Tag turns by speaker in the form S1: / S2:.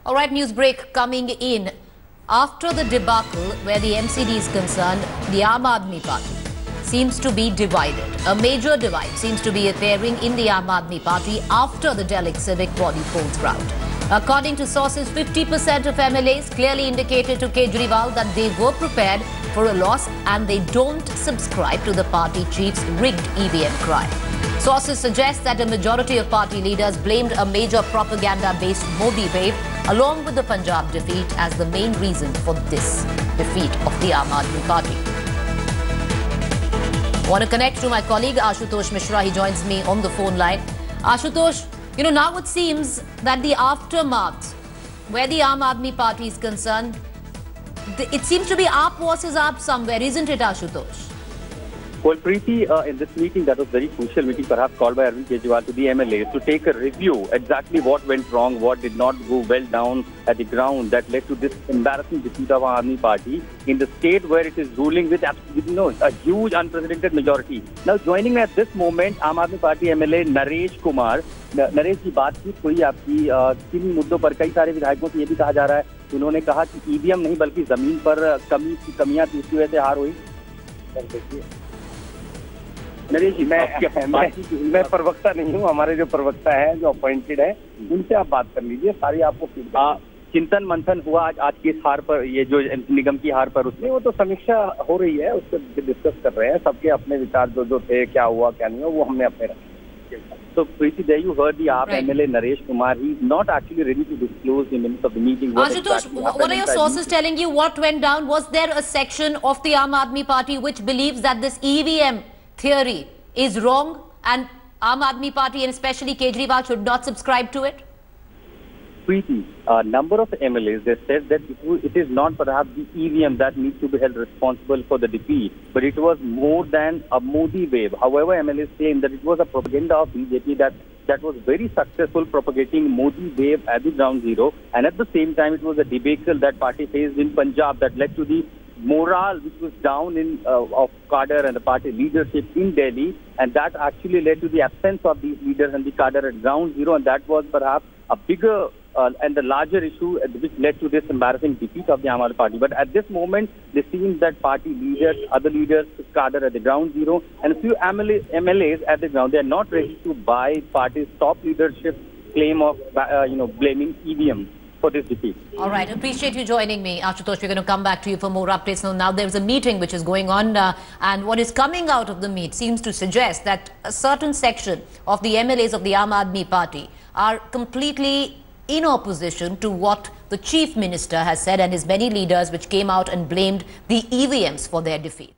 S1: All right, news break coming in. After the debacle where the MCD is concerned, the Aam Aadmi Party seems to be divided. A major divide seems to be appearing in the Aam Aadmi Party after the Delhi Civic Body polls round. According to sources, 50% of MLAs clearly indicated to Kejriwal that they were prepared for a loss and they don't subscribe to the party chief's rigged EVM cry. Sources suggest that a majority of party leaders blamed a major propaganda-based Modi wave along with the Punjab defeat as the main reason for this defeat of the Aam Aadmi Party. I want to connect to my colleague Ashutosh Mishra. He joins me on the phone line. Ashutosh, now it seems that the aftermath, where the Aam Aadmi Party is concerned, it seems to be AAP versus AAP somewhere, isn't it, Ashutosh?
S2: Well, Preeti, in this meeting, that was very crucial meeting, perhaps called by Arvind Kejriwal to the MLAs to take a review exactly what went wrong, what did not go well down at the ground that led to this embarrassing defeat of Aam Aadmi Party in the state where it is ruling with a huge unprecedented majority. Now, joining me at this moment, Aam Aadmi Party MLA Naresh Kumar. Naresh जी, बातचीत हुई आपकी किन मुद्दों पर? कई सारे विधायकों से ये भी कहा जा रहा है, उन्होंने कहा कि ईवीएम नहीं बल्कि जमीन पर कमियां थी, इसकी वजह से हार हुई। नरेश जी,
S3: मैं प्रवक्ता नहीं हूँ, हमारे जो प्रवक्ता है, जो अपॉइंटेड है, उनसे आप बात कर लीजिए, सारी आपको
S2: चिंतन मंथन हुआ आज की इस हार पर, ये जो निगम की हार पर, उसमें
S3: वो तो समीक्षा हो रही है, उस पर डिस्कस कर रहे हैं, सबके अपने विचार जो थे, क्या हुआ क्या नहीं हुआ, वो हमने अपने रखे।
S2: So, Preeti, there you heard the AAP MLA Naresh Kumar. He's not actually ready to disclose the minutes of the meeting.
S1: Ashutosh, what are your sources telling you? What went down? Was there a section of the Aam Aadmi Party which believes that this EVM theory is wrong and Aam Aadmi Party and especially Kejriwal should not subscribe to it?
S2: Preeti, a number of MLAs, they said that it is not perhaps the EVM that needs to be held responsible for the defeat, but it was more than a Modi wave. However, MLAs saying that it was a propaganda of BJP that was very successful propagating Modi wave at the ground zero, and at the same time it was a debacle that party faced in Punjab that led to the morale which was down of cadre and the party leadership in Delhi, and that actually led to the absence of these leaders and the cadre at ground zero, and that was perhaps a bigger and the larger issue which led to this embarrassing defeat of the Aam Aadmi Party. But at this moment, it seems that party leaders, other leaders, cadre at the ground zero, and a few MLAs at the ground, they are not ready to buy party's top leadership claim of blaming EVM for this defeat.
S1: All right, appreciate you joining me, Ashutosh. We're going to come back to you for more updates. Now there's a meeting which is going on, and what is coming out of the meet seems to suggest that a certain section of the MLAs of the Aam Aadmi Party are completely in opposition to what the Chief Minister has said and his many leaders which came out and blamed the EVMs for their defeat.